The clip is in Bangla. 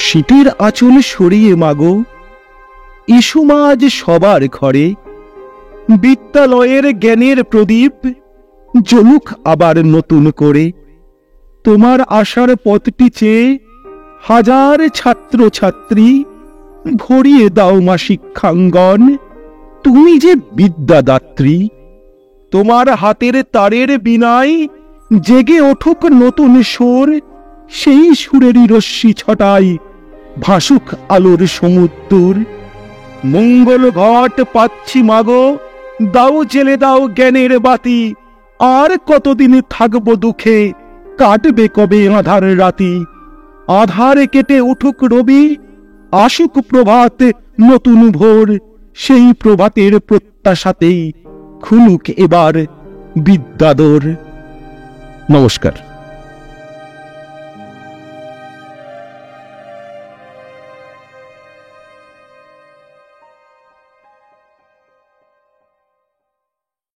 শীতের আঁচল সরিয়ে মাগো, এসো মা আজ সবার ঘরে। বিদ্যালয়ের জ্ঞানের প্রদীপ জ্বলুক আবার নতুন করে। তোমার আশার পথটি চেয়ে হাজার ছাত্র ছাত্রী, ভরিয়ে দাও মা শিক্ষাঙ্গন, তুমি যে বিদ্যাদাত্রী। তোমার হাতের তারের বীণায় জেগে ওঠুক নতুন সুর, সেই সুরেরই রশ্মি ছটায় ভাসুক আলোর সমুদ্র। মঙ্গল ঘট পাচ্ছি মাগো, দাও জেলে দাও জ্ঞানের বাতি। আর কতদিন থাকবো দুঃখে, কাটবে কবে আঁধার রাতি। আধার কেটে উঠুক রবি, আসুক প্রভাত নতুন ভোর। সেই প্রভাতের প্রত্যাশাতেই খুলুক এবার বিদ্যাদোর। নমস্কার।